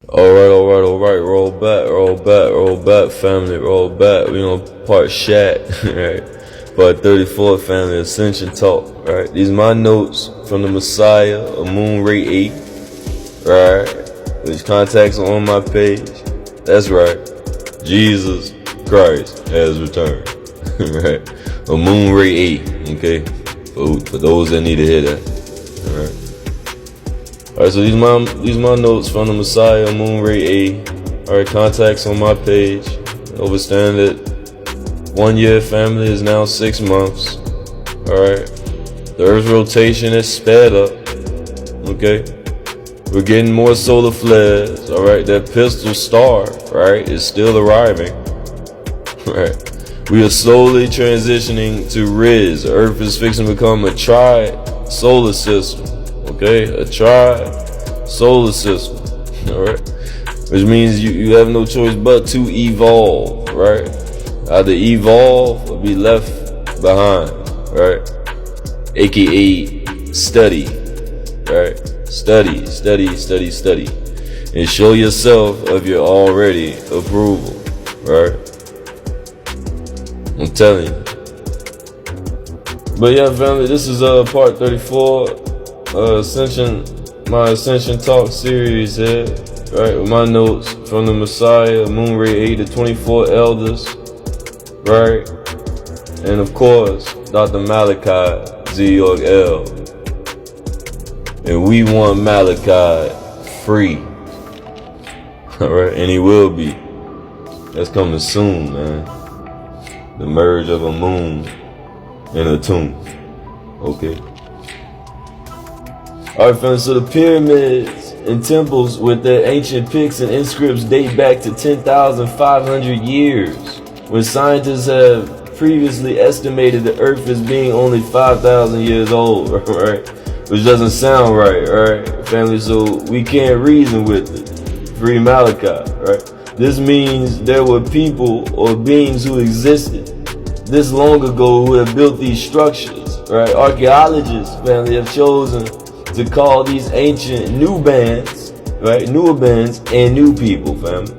Alright, roll back, family, roll back. We on part Shack, right? Part 34, family, Ascension talk, right? These my notes from the Messiah, a moon ray 8, right? Which contacts are on my page. That's right. Jesus Christ has returned, right? A moon ray 8, okay? For those that need to hear that, alright? Alright, so these my notes from the Messiah, Moon Ray A. Alright, contacts on my page. Understand that 1 year family is now 6 months. Alright. The Earth's rotation is sped up. Okay. We're getting more solar flares. Alright, that pistol star, right, is still arriving. Right. We are slowly transitioning to Riz. Earth is fixing to become a tri-solar system. Okay, a tri-solar system, alright? Which means you have no choice but to evolve, right? Either evolve or be left behind, right? AKA study, right? Study, and show yourself of your already approval, right? I'm telling you. But yeah, family, this is part 34. Ascension, my Ascension talk series here, right? With my notes from the Messiah, Moon Ray 8, the 24 elders, right? And of course, Dr. Malachi, Z-York L. And we want Malachi free, alright? And he will be. That's coming soon, man. The merge of a moon and a tomb, okay? Alright, friends, so the pyramids and temples with their ancient picks and inscripts date back to 10,500 years, when scientists have previously estimated the Earth as being only 5,000 years old, right? Which doesn't sound right, right, family? So we can't reason with it. Free Malachi, right? This means there were people or beings who existed this long ago who have built these structures, right? Archaeologists, family, have chosen to call these ancient Nubans, right, Nubians, Anu people, family,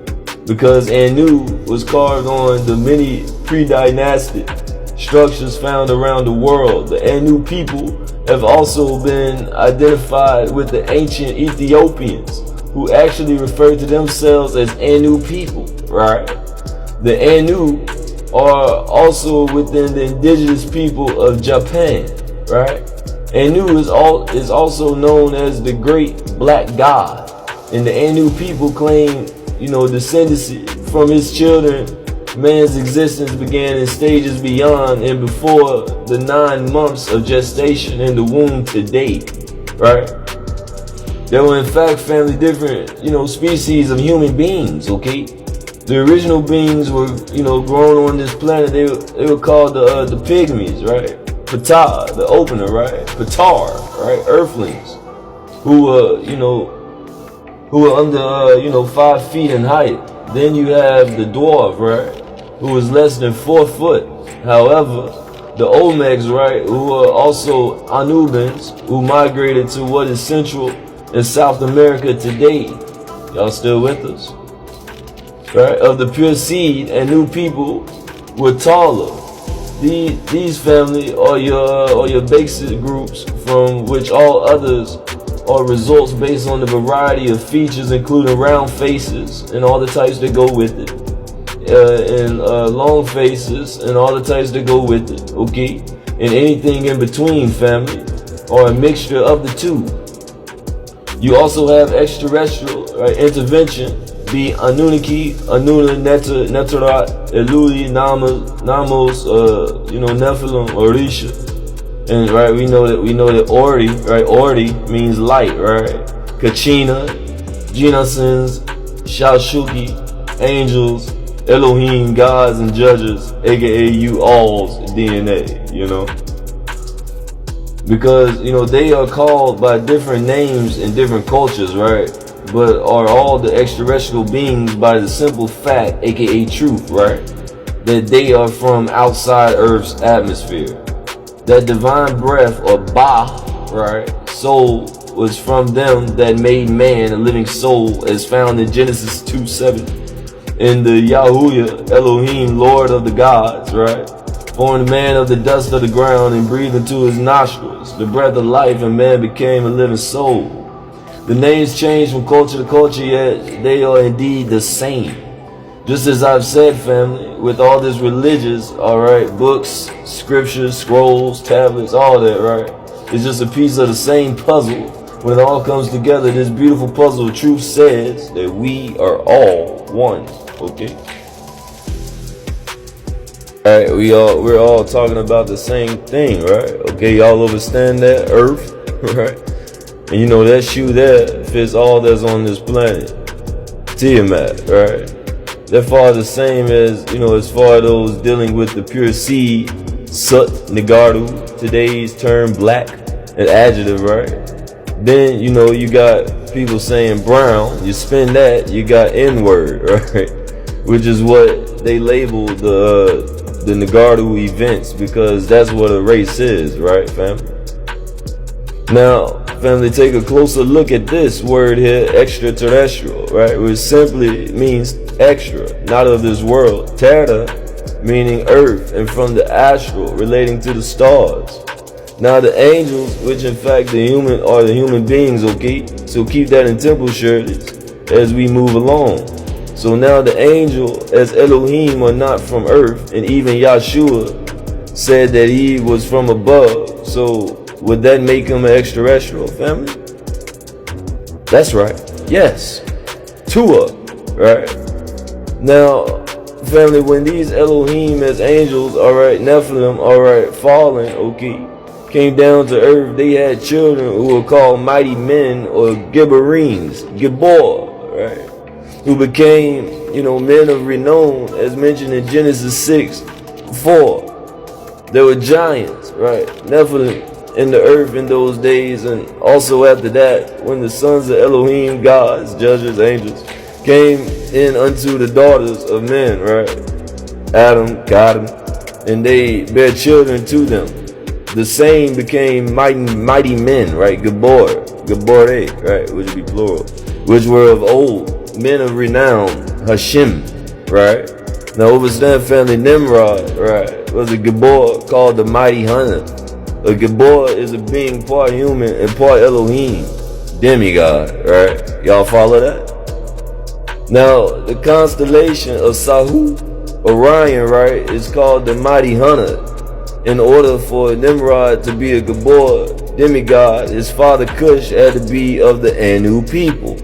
because Anu was carved on the many pre-dynastic structures found around the world. The Anu people have also been identified with the ancient Ethiopians, who actually referred to themselves as Anu people, right? The Anu are also within the indigenous people of Japan, right? Anu is also known as the Great Black God, and the Anu people claim, descendancy from his children. Man's existence began in stages beyond and before the 9 months of gestation in the womb to date, right? There were in fact, family, different, species of human beings, okay? The original beings were, grown on this planet. They were called the pygmies, right? Ptah, the opener, right? Ptar, right? Earthlings, who were, who were under, 5 feet in height. Then you have the dwarf, right? Who was less than 4 foot. However, the Olmecs, right? Who were also Anubans, who migrated to what is Central and South America today. Y'all still with us? Right? Of the pure seed, Anu people were taller. These family are your basic groups, from which all others are results based on the variety of features, including round faces and all the types that go with it, and long faces and all the types that go with it, okay? And anything in between, family, or a mixture of the two. You also have extraterrestrial, right, intervention. Be Anunnaki, Anuna, Neterat, Eluli, Namos, Nephilim, Orisha. And right, we know that Ori, right? Ori means light, right? Kachina, Genasins, Shashuki, angels, Elohim, gods and judges, aka you all's DNA, Because, they are called by different names in different cultures, right? But are all the extraterrestrial beings by the simple fact, aka truth, right? That they are from outside Earth's atmosphere. That divine breath, or Ba, right? Soul, was from them that made man a living soul, as found in Genesis 2:7. In the Yahuwah Elohim, Lord of the gods, right, formed man of the dust of the ground and breathed into his nostrils the breath of life, and man became a living soul. The names change from culture to culture, yet they are indeed the same. Just as I've said, family, with all this religious, alright, books, scriptures, scrolls, tablets, all that, right? It's just a piece of the same puzzle. When it all comes together, this beautiful puzzle of truth says that we are all one, okay? Alright, we're all talking about the same thing, right? Okay, y'all understand that? Earth, right? And you know that shoe there fits all that's on this planet. Tiamat, right? That far the same as, you know, as far as those dealing with the pure seed, Sut, Nagaru, today's term black, an adjective, right? Then, you know, you got people saying brown, you spin that, you got N-word, right? Which is what they label the Nagaru events, because that's what a race is, right, family? Now, family, take a closer look at this word here, extraterrestrial, right? Which simply means extra, not of this world. Terra, meaning earth, and from the astral, relating to the stars. Now the angels, which in fact the human are the human beings, okay? So keep that in temple, surely, as we move along. So now the angel, as Elohim, are not from earth, and even Yahshua said that he was from above. So would that make him an extraterrestrial, family? That's right. Yes. Tua, right? Now, family, when these Elohim as angels, alright, Nephilim, alright, fallen, okay, came down to earth, they had children who were called mighty men, or Gibberines, Gibor, right? Who became, you know, men of renown, as mentioned in Genesis 6:4. There were giants, right? Nephilim in the earth in those days, and also after that, when the sons of Elohim, gods, judges, angels, came in unto the daughters of men, right? Adam, Adam, and they bare children to them. The same became mighty men, right? Gabor, right? Which would be plural, which were of old, men of renown, Hashem, right? Now overstand, family, Nimrod, right, was a Gabor called the mighty hunter. A Gabor is a being part human and part Elohim, demigod, right? Y'all follow that? Now, the constellation of Sahu, Orion, right, is called the mighty hunter. In order for Nimrod to be a Gabor, demigod, his father Cush had to be of the Anu people.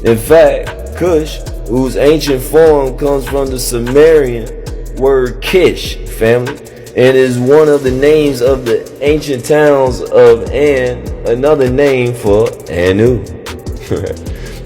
In fact, Cush, whose ancient form comes from the Sumerian word Kish, family, and is one of the names of the ancient towns of An, another name for Anu.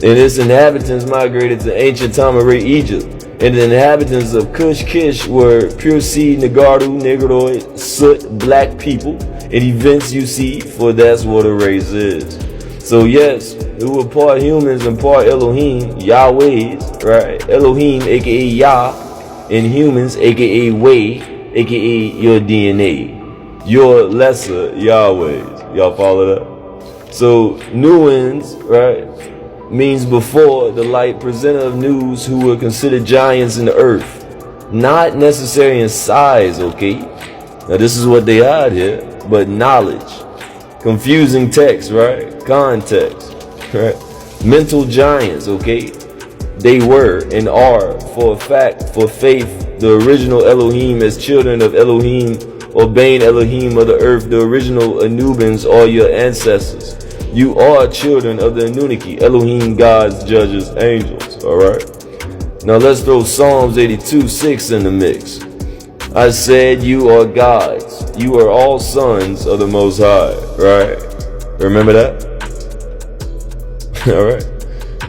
And its inhabitants migrated to ancient Tamaray, Egypt. And the inhabitants of Cush Kish were pure seed, Nagaru, Negroid, Soot, black people, and events you see, for that's what a race is. So yes, who were part humans and part Elohim, Yahwehs, right? Elohim, aka Yah, and humans, aka Way, aka your DNA, your lesser Yahwehs. Y'all follow that? So Nuans, right, means before the light presenter of news, who were considered giants in the earth, not necessarily in size, okay? Now this is what they had here, but knowledge, confusing text, right? Context, right? Mental giants, okay? They were and are, for a fact, for faith, the original Elohim as children of Elohim, obeying Elohim of the earth, the original Anubans, are your ancestors. You are children of the Anunnaki, Elohim, gods, judges, angels, alright? Now let's throw Psalms 82:6 in the mix. I said you are gods, you are all sons of the Most High, right? Remember that? Alright?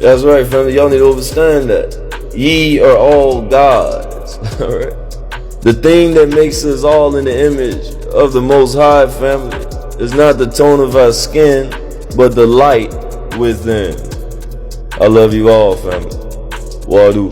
That's right, family, y'all need to understand that. Ye are all gods, alright? The thing that makes us all in the image of the Most High, family, is not the tone of our skin, but the light within. I love you all, family. Wadu.